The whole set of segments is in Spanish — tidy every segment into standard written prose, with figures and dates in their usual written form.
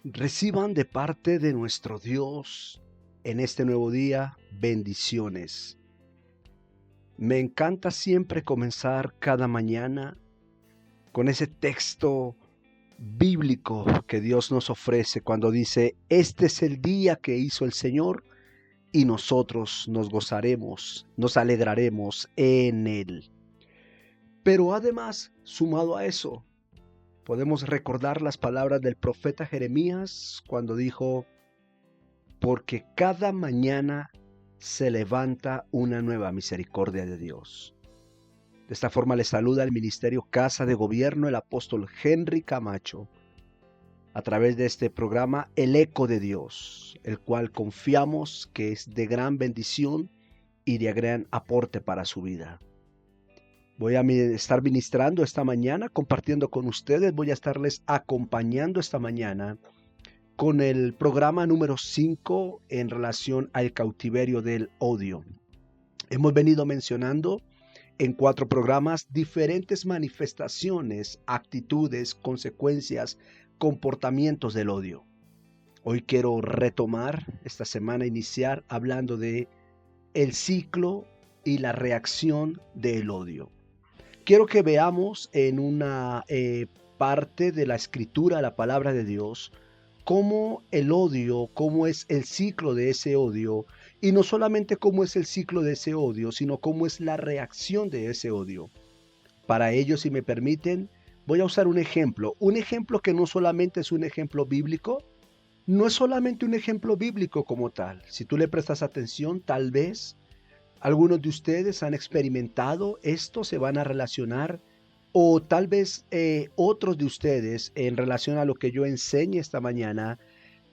Reciban de parte de nuestro Dios en este nuevo día bendiciones. Me encanta siempre comenzar cada mañana con ese texto bíblico que Dios nos ofrece cuando dice: este es el día que hizo el Señor y nosotros nos gozaremos, nos alegraremos en él. Pero además, sumado a eso, podemos recordar las palabras del profeta Jeremías cuando dijo: porque cada mañana se levanta una nueva misericordia de Dios. De esta forma le saluda el Ministerio Casa de Gobierno el apóstol Henry Camacho, a través de este programa El Eco de Dios, el cual confiamos que es de gran bendición y de gran aporte para su vida. Voy a estar ministrando esta mañana, compartiendo con ustedes, voy a estarles acompañando esta mañana con el programa número 5 en relación al cautiverio del odio. Hemos venido mencionando en 4 programas diferentes manifestaciones, actitudes, consecuencias, comportamientos del odio. Hoy quiero retomar esta semana, iniciar hablando de el ciclo y la reacción del odio. Quiero que veamos en una parte de la escritura, la palabra de Dios, cómo el odio, cómo es el ciclo de ese odio, y no solamente cómo es el ciclo de ese odio, sino cómo es la reacción de ese odio. Para ello, si me permiten, voy a usar un ejemplo que no solamente es un ejemplo bíblico, no es solamente un ejemplo bíblico como tal. Si tú le prestas atención, tal vez algunos de ustedes han experimentado esto, se van a relacionar, o tal vez otros de ustedes en relación a lo que yo enseñe esta mañana.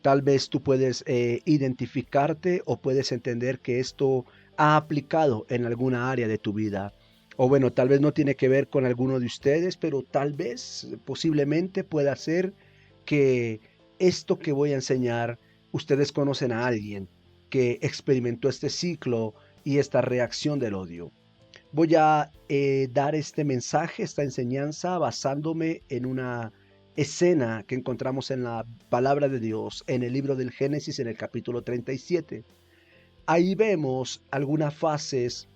Tal vez tú puedes identificarte o puedes entender que esto ha aplicado en alguna área de tu vida. O bueno, tal vez no tiene que ver con alguno de ustedes, pero tal vez, posiblemente pueda ser que esto que voy a enseñar, ustedes conocen a alguien que experimentó este ciclo y esta reacción del odio. Voy a dar este mensaje, esta enseñanza, basándome en una escena que encontramos en la palabra de Dios, en el libro del Génesis, en el capítulo 37. Ahí vemos algunas fases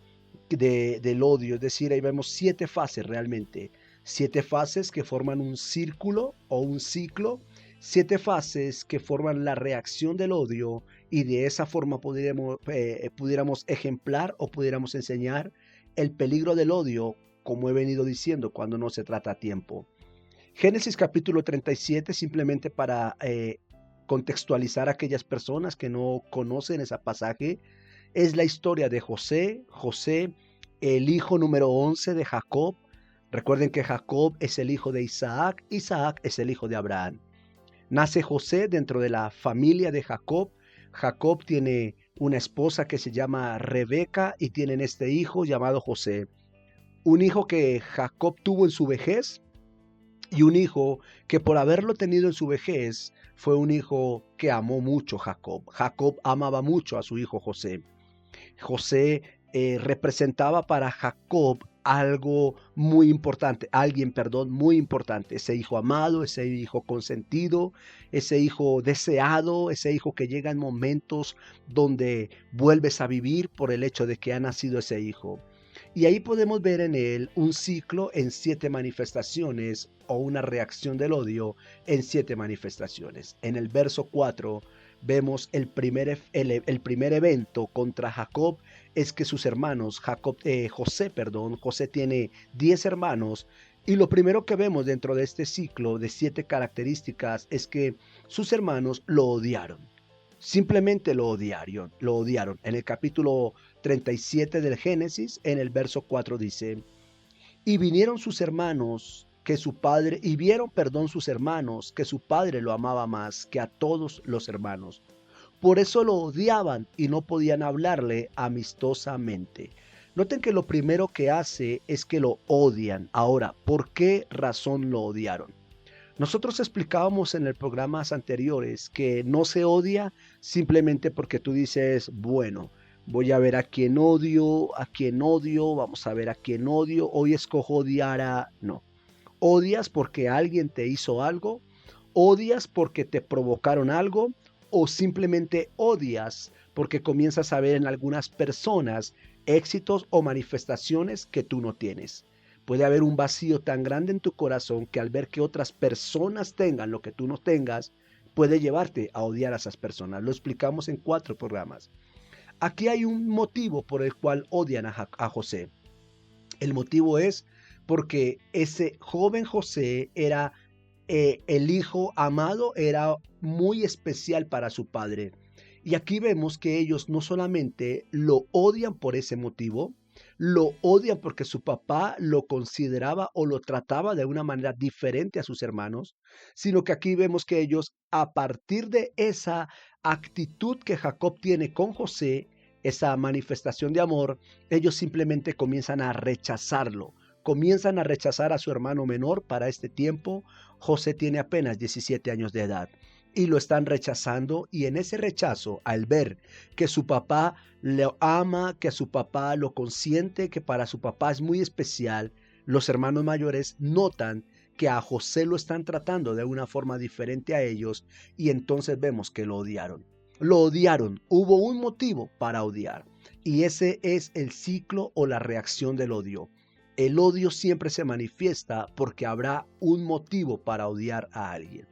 del odio, es decir, ahí vemos 7 fases realmente, 7 fases que forman un círculo o un ciclo, 7 fases que forman la reacción del odio, y de esa forma pudiéramos ejemplar o pudiéramos enseñar el peligro del odio, como he venido diciendo, cuando no se trata a tiempo. Génesis capítulo 37, simplemente para contextualizar a aquellas personas que no conocen ese pasaje, es la historia de José. José, el hijo número 11 de Jacob. Recuerden que Jacob es el hijo de Isaac, Isaac es el hijo de Abraham. Nace José dentro de la familia de Jacob. Jacob tiene una esposa que se llama Rebeca y tienen este hijo llamado José. Un hijo que Jacob tuvo en su vejez y un hijo que por haberlo tenido en su vejez fue un hijo que amó mucho Jacob. Jacob amaba mucho a su hijo José. José representaba para Jacob algo muy importante, muy importante, ese hijo amado, ese hijo consentido, ese hijo deseado, ese hijo que llega en momentos donde vuelves a vivir por el hecho de que ha nacido ese hijo. Y ahí podemos ver en él un ciclo en 7 manifestaciones, o una reacción del odio en 7 manifestaciones. En el verso 4 vemos el primer evento contra Jacob, es que sus hermanos, José tiene 10 hermanos, y lo primero que vemos dentro de este ciclo de 7 características es que sus hermanos lo odiaron. Simplemente lo odiaron. En el capítulo 37 del Génesis, en el verso 4 dice: y vinieron sus hermanos vieron sus hermanos que su padre lo amaba más que a todos los hermanos. Por eso lo odiaban y no podían hablarle amistosamente. Noten que lo primero que hace es que lo odian. Ahora, ¿por qué razón lo odiaron? Nosotros explicábamos en los programas anteriores que no se odia simplemente porque tú dices, bueno, voy a ver a quién odio, vamos a ver a quién odio, hoy escojo odiar a... No, odias porque alguien te hizo algo, ¿Odias porque te provocaron algo o simplemente odias porque comienzas a ver en algunas personas éxitos o manifestaciones que tú no tienes? Puede haber un vacío tan grande en tu corazón que al ver que otras personas tengan lo que tú no tengas, puede llevarte a odiar a esas personas. Lo explicamos en 4 programas. Aquí hay un motivo por el cual odian a José. El motivo es porque ese joven José era el hijo amado, era muy especial para su padre. Y aquí vemos que ellos no solamente lo odian por ese motivo, lo odian porque su papá lo consideraba o lo trataba de una manera diferente a sus hermanos, sino que aquí vemos que ellos, a partir de esa actitud que Jacob tiene con José, esa manifestación de amor, ellos simplemente comienzan a rechazarlo. Comienzan a rechazar a su hermano menor para este tiempo. José tiene apenas 17 años de edad y lo están rechazando, y en ese rechazo, al ver que su papá lo ama, que su papá lo consiente, que para su papá es muy especial, los hermanos mayores notan que a José lo están tratando de una forma diferente a ellos, y entonces vemos que lo odiaron. Lo odiaron, hubo un motivo para odiar, y ese es el ciclo o la reacción del odio. El odio siempre se manifiesta porque habrá un motivo para odiar a alguien.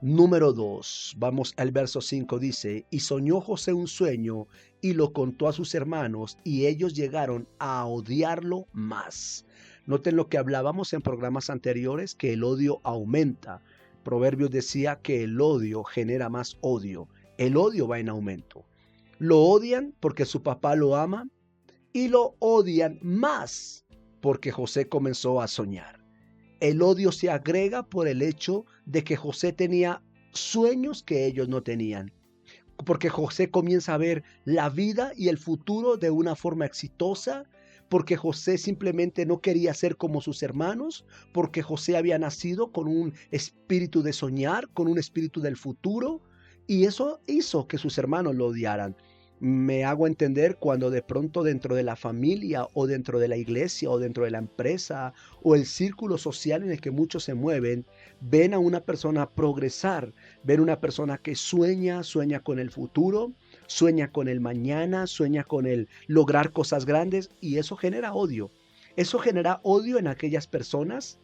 Número 2, vamos al verso 5, dice, y soñó José un sueño y lo contó a sus hermanos y ellos llegaron a odiarlo más. Noten lo que hablábamos en programas anteriores, que el odio aumenta. Proverbios decía que el odio genera más odio. El odio va en aumento. Lo odian porque su papá lo ama y lo odian más porque José comenzó a soñar. El odio se agrega por el hecho de que José tenía sueños que ellos no tenían, porque José comienza a ver la vida y el futuro de una forma exitosa, porque José simplemente no quería ser como sus hermanos, porque José había nacido con un espíritu de soñar, con un espíritu del futuro, y eso hizo que sus hermanos lo odiaran. Me hago entender cuando de pronto dentro de la familia o dentro de la iglesia o dentro de la empresa o el círculo social en el que muchos se mueven, ven a una persona progresar, ven una persona que sueña con el futuro, sueña con el mañana, sueña con el lograr cosas grandes, y eso genera odio. Eso genera odio en aquellas personas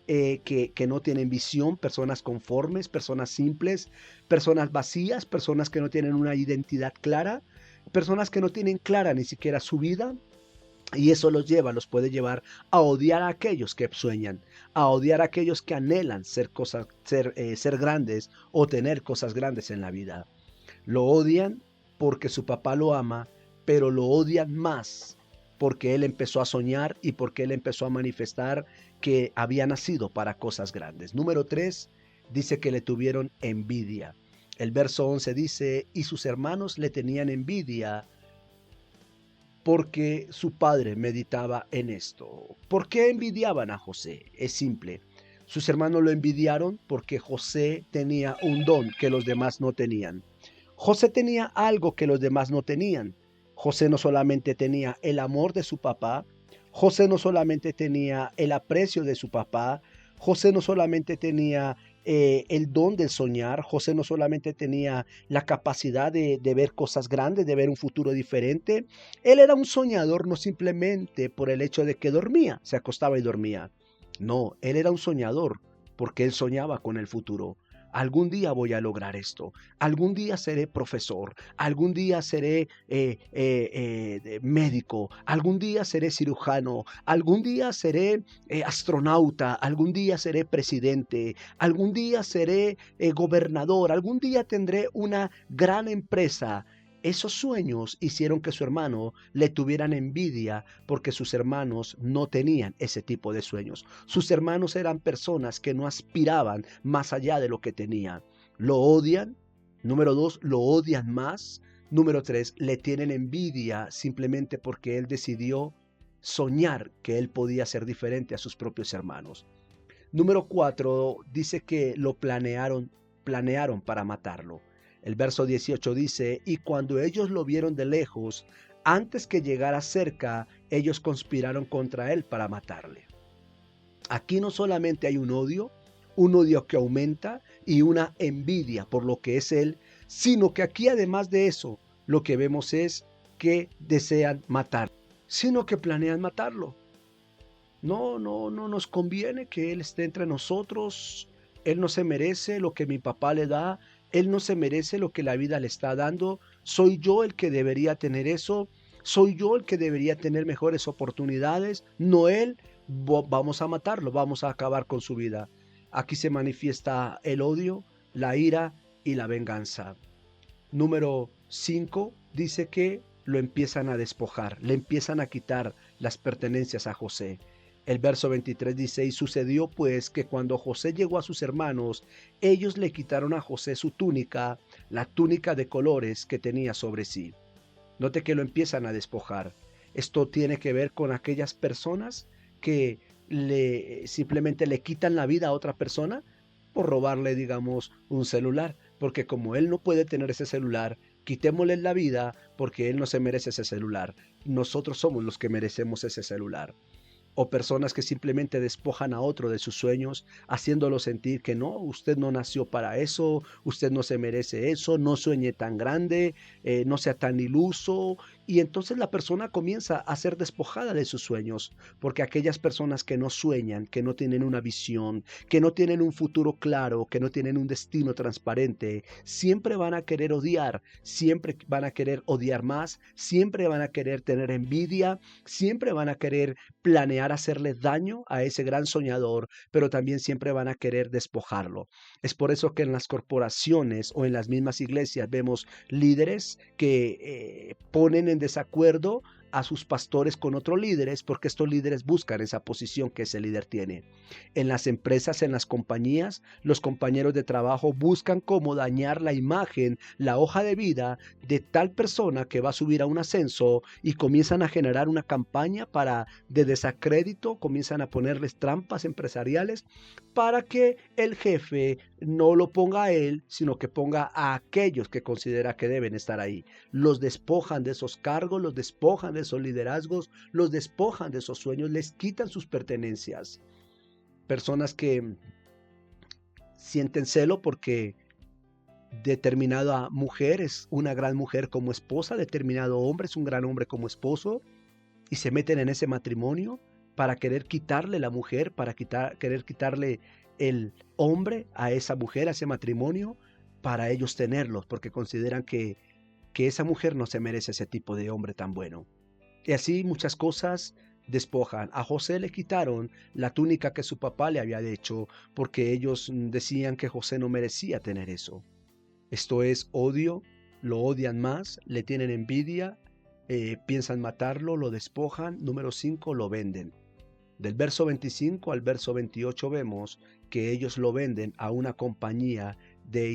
que no tienen visión, personas conformes, personas simples, personas vacías, personas que no tienen una identidad clara, personas que no tienen clara ni siquiera su vida. Y eso los puede llevar a odiar a aquellos que sueñan, a odiar a aquellos que anhelan ser grandes o tener cosas grandes en la vida. Lo odian porque su papá lo ama, pero lo odian más porque él empezó a soñar y porque él empezó a manifestar que había nacido para cosas grandes. Número 3, dice que le tuvieron envidia. El verso 11 dice, y sus hermanos le tenían envidia porque su padre meditaba en esto. ¿Por qué envidiaban a José? Es simple. Sus hermanos lo envidiaron porque José tenía un don que los demás no tenían. José tenía algo que los demás no tenían. José no solamente tenía el amor de su papá, José no solamente tenía el aprecio de su papá, José no solamente tenía el don de soñar, José no solamente tenía la capacidad de ver cosas grandes, de ver un futuro diferente. Él era un soñador no simplemente por el hecho de que dormía, se acostaba y dormía. No, él era un soñador porque él soñaba con el futuro. Algún día voy a lograr esto, algún día seré profesor, algún día seré médico, algún día seré cirujano, algún día seré astronauta, algún día seré presidente, algún día seré gobernador, algún día tendré una gran empresa. Esos sueños hicieron que su hermano le tuvieran envidia porque sus hermanos no tenían ese tipo de sueños. Sus hermanos eran personas que no aspiraban más allá de lo que tenían. Lo odian. Número 2, lo odian más. Número 3, le tienen envidia simplemente porque él decidió soñar que él podía ser diferente a sus propios hermanos. Número 4, dice que lo planearon para matarlo. El verso 18 dice, y cuando ellos lo vieron de lejos, antes que llegara cerca, ellos conspiraron contra él para matarle. Aquí no solamente hay un odio, un odio que aumenta y una envidia por lo que es él, sino que aquí además de eso, lo que vemos es que desean matar, sino que planean matarlo. No, no, no nos conviene que Él esté entre nosotros. Él no se merece lo que mi papá le da. Él no se merece lo que la vida le está dando. Soy yo el que debería tener eso. Soy yo el que debería tener mejores oportunidades. No Él. Vamos a matarlo. Vamos a acabar con su vida. Aquí se manifiesta el odio, la ira y la venganza. Número 5 dice que lo empiezan a despojar, le empiezan a quitar las pertenencias a José. El verso 23 dice, y sucedió pues que cuando José llegó a sus hermanos, ellos le quitaron a José su túnica, la túnica de colores que tenía sobre sí. Note que lo empiezan a despojar. Esto tiene que ver con aquellas personas que simplemente le quitan la vida a otra persona por robarle, digamos, un celular. Porque como él no puede tener ese celular, quitémosle la vida porque él no se merece ese celular. Nosotros somos los que merecemos ese celular. O personas que simplemente despojan a otro de sus sueños, haciéndolo sentir que no, usted no nació para eso, usted no se merece eso, no sueñe tan grande, no sea tan iluso. Y entonces la persona comienza a ser despojada de sus sueños, porque aquellas personas que no sueñan, que no tienen una visión, que no tienen un futuro claro, que no tienen un destino transparente, siempre van a querer odiar, siempre van a querer odiar más, siempre van a querer tener envidia, siempre van a querer planear hacerle daño a ese gran soñador, pero también siempre van a querer despojarlo. Es por eso que en las corporaciones o en las mismas iglesias vemos líderes que ponen en desacuerdo a sus pastores con otros líderes porque estos líderes buscan esa posición que ese líder tiene. En las empresas, en las compañías, los compañeros de trabajo buscan cómo dañar la imagen, la hoja de vida de tal persona que va a subir a un ascenso y comienzan a generar una campaña de desacrédito, comienzan a ponerles trampas empresariales para que el jefe no lo ponga a él, sino que ponga a aquellos que considera que deben estar ahí. Los despojan de esos cargos, los despojan de esos liderazgos, los despojan de esos sueños, les quitan sus pertenencias. Personas que sienten celo porque determinada mujer es una gran mujer como esposa, determinado hombre es un gran hombre como esposo, y se meten en ese matrimonio para querer quitarle la mujer, para querer quitarle el hombre a esa mujer, a ese matrimonio, para ellos tenerlos, porque consideran que esa mujer no se merece ese tipo de hombre tan bueno. Y así muchas cosas despojan. A José le quitaron la túnica que su papá le había hecho, porque ellos decían que José no merecía tener eso. Esto es odio, lo odian más, le tienen envidia, piensan matarlo, lo despojan. Número 5, lo venden. Del verso 25 al verso 28 vemos que ellos lo venden a una compañía de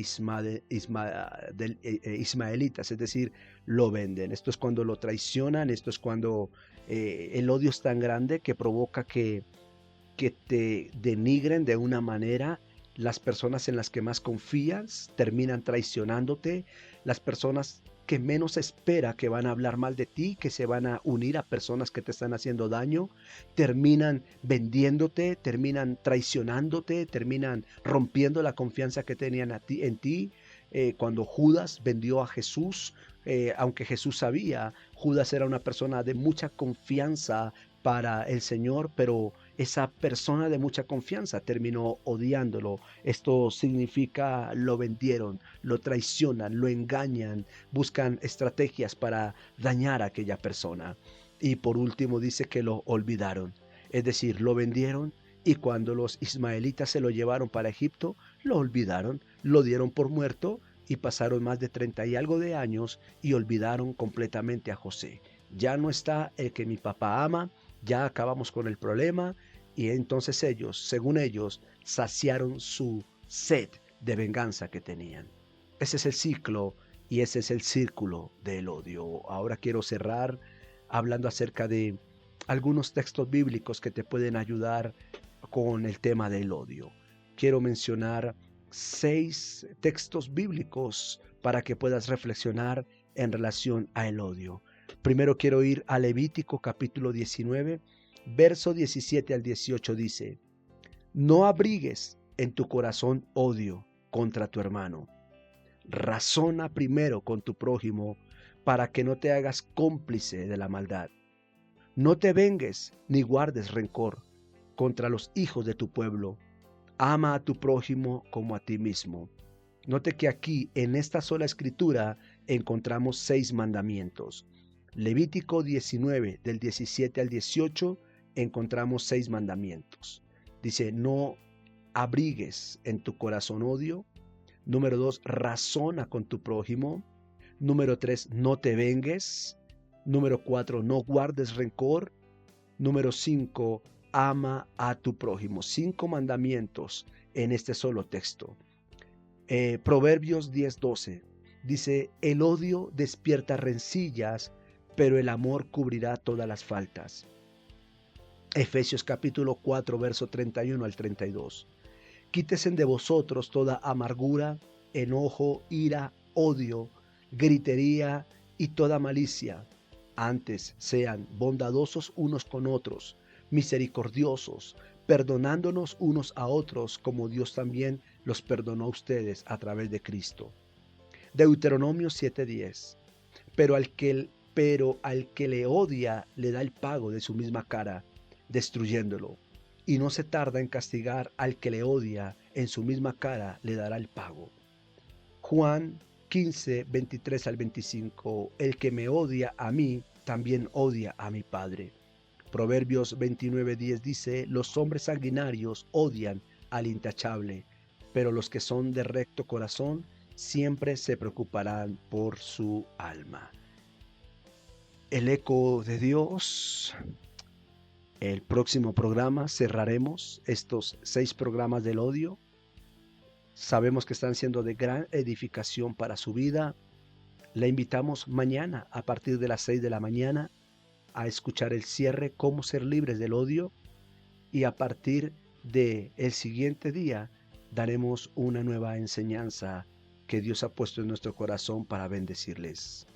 ismaelitas, es decir, lo venden. Esto es cuando lo traicionan, esto es cuando el odio es tan grande que provoca que te denigren de una manera. Las personas en las que más confías terminan traicionándote. Las personas que menos espera que van a hablar mal de ti, que se van a unir a personas que te están haciendo daño, terminan vendiéndote, terminan traicionándote, terminan rompiendo la confianza que tenían en ti. Cuando Judas vendió a Jesús, aunque Jesús sabía, Judas era una persona de mucha confianza para el Señor, pero esa persona de mucha confianza terminó odiándolo. Esto significa lo vendieron, lo traicionan, lo engañan, buscan estrategias para dañar a aquella persona. Y por último dice que lo olvidaron, es decir, lo vendieron y cuando los ismaelitas se lo llevaron para Egipto, lo olvidaron, lo dieron por muerto y pasaron más de 30 y algo de años y olvidaron completamente a José. Ya no está el que mi papá ama, ya acabamos con el problema y entonces ellos, según ellos, saciaron su sed de venganza que tenían. Ese es el ciclo y ese es el círculo del odio. Ahora quiero cerrar hablando acerca de algunos textos bíblicos que te pueden ayudar con el tema del odio. Quiero mencionar 6 textos bíblicos para que puedas reflexionar en relación al odio. Primero quiero ir a Levítico capítulo 19, verso 17 al 18 dice: No abrigues en tu corazón odio contra tu hermano. Razona primero con tu prójimo para que no te hagas cómplice de la maldad. No te vengues ni guardes rencor contra los hijos de tu pueblo. Ama a tu prójimo como a ti mismo. Note que aquí en esta sola escritura encontramos 6 mandamientos. Levítico 19 del 17 al 18 encontramos 6 mandamientos. Dice, no abrigues en tu corazón odio. Número 2, razona con tu prójimo. Número 3, no te vengues. Número 4, no guardes rencor. Número 5, ama a tu prójimo. 5 mandamientos en este solo texto. Proverbios 10:12 dice, el odio despierta rencillas, pero el amor cubrirá todas las faltas. Efesios capítulo 4, verso 31 al 32. Quítesen de vosotros toda amargura, enojo, ira, odio, gritería y toda malicia. Antes sean bondadosos unos con otros, misericordiosos, perdonándonos unos a otros como Dios también los perdonó a ustedes a través de Cristo. Deuteronomio 7:10. Pero al que le odia le da el pago de su misma cara, destruyéndolo. Y no se tarda en castigar al que le odia, en su misma cara le dará el pago. Juan 15, 23 al 25. El que me odia a mí, también odia a mi Padre. Proverbios 29:10 dice, los hombres sanguinarios odian al intachable, pero los que son de recto corazón siempre se preocuparán por su alma. El eco de Dios. El próximo programa cerraremos estos 6 programas del odio. Sabemos que están siendo de gran edificación para su vida. Le invitamos mañana a partir de las 6 de la mañana a escuchar el cierre, cómo ser libres del odio. Y a partir del siguiente día daremos una nueva enseñanza que Dios ha puesto en nuestro corazón para bendecirles.